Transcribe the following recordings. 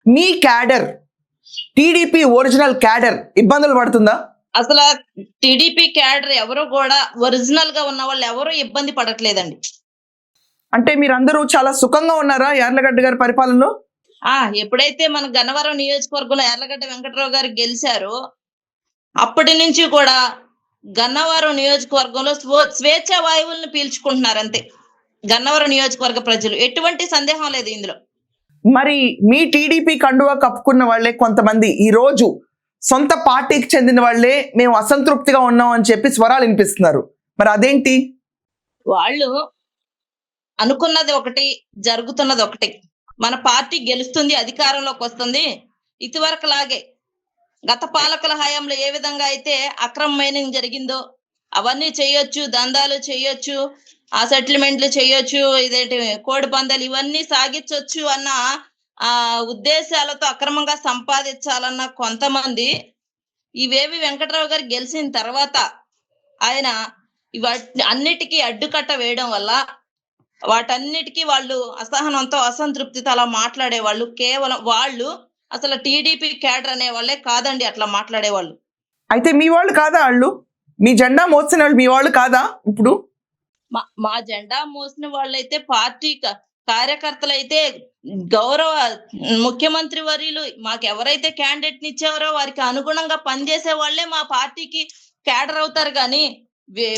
మీ cadre, TDP original cadre ఇబ్బందులు పడుతుందా? అసలు టీడీపీ క్యాడర్ ఎవరు కూడా ఒరిజినల్ గా ఉన్న వాళ్ళు ఎవరు ఇబ్బంది పడట్లేదండి. అంటే మీరందరూ చాలా సుఖంగా ఉన్నారా యార్లగడ్డ గారి పరిపాలనలో? ఎప్పుడైతే మన గన్నవరం నియోజకవర్గంలో యార్లగడ్డ వెంకటరావు గారు గెలిచారో అప్పటి నుంచి కూడా గన్నవరం నియోజకవర్గంలో స్వేచ్ఛ వాయువులను పీల్చుకుంటున్నారు అంతే. గన్నవరం నియోజకవర్గ ప్రజలు ఎటువంటి సందేహం లేదు ఇందులో. మరి మీ టీడీపీ కండువా కప్పుకున్న వాళ్ళే కొంతమంది ఈ రోజు సొంత పార్టీకి చెందిన వాళ్ళే మేము అసంతృప్తిగా ఉన్నాం అని చెప్పి స్వరాలు వినిపిస్తున్నారు. మరి అదేంటి? వాళ్ళు అనుకున్నది ఒకటి, జరుగుతున్నది ఒకటి. మన పార్టీ గెలుస్తుంది, అధికారంలోకి వస్తుంది. ఇదివరకు లాగే గత పాలకుల హయాంలో ఏ విధంగా అయితే అక్రమ మైనింగ్ జరిగిందో అవన్నీ చేయొచ్చు, దందాలు చేయొచ్చు, ఆ సెటిల్మెంట్లు చేయొచ్చు, ఇదేంటి కోడి పందాలు ఇవన్నీ సాగించొచ్చు అన్న ఉద్దేశాలతో అక్రమంగా సంపాదించాలన్న కొంతమంది ఇవేవి వెంకటరావు గారు గెలిచిన తర్వాత ఆయన అన్నిటికీ అడ్డుకట్ట వేయడం వల్ల వాటన్నిటికీ వాళ్ళు అసహనంతో, అసంతృప్తితో అలా మాట్లాడేవాళ్ళు. కేవలం వాళ్ళు అసలు టీడీపీ క్యాడర్ అనే వాళ్ళే కాదండి అట్లా మాట్లాడేవాళ్ళు. అయితే మీ వాళ్ళు కాదా వాళ్ళు? మీ జెండా మోసిన వాళ్ళు మీ వాళ్ళు కాదా? ఇప్పుడు మా జెండా మోసిన వాళ్ళైతే పార్టీ కార్యకర్తలు అయితే గౌరవ ముఖ్యమంత్రి వర్యులు మాకు ఎవరైతే క్యాండిడేట్ ఇచ్చారో వారికి అనుగుణంగా పనిచేసే వాళ్ళే మా పార్టీకి క్యాడర్ అవుతారు. కానీ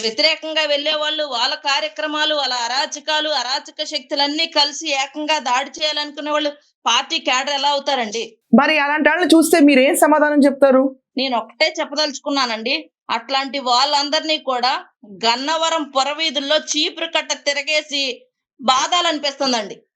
వ్యతిరేకంగా వెళ్లే వాళ్ళు, వాళ్ళ కార్యక్రమాలు, వాళ్ళ అరాచకాలు, అరాచక శక్తులన్నీ కలిసి ఏకంగా దాడి చేయాలనుకునే వాళ్ళు పార్టీ క్యాడర్ ఎలా అవుతారండి? మరి అలాంటి వాళ్ళని చూస్తే మీరేం సమాధానం చెప్తారు? నేను ఒకటే చెప్పదలుచుకున్నానండి, అట్లాంటి వాళ్ళందరినీ కూడా గన్నవరం పురవీధుల్లో చీపురు కట్ట తిరగేసి బాధాలనిపిస్తుందండి.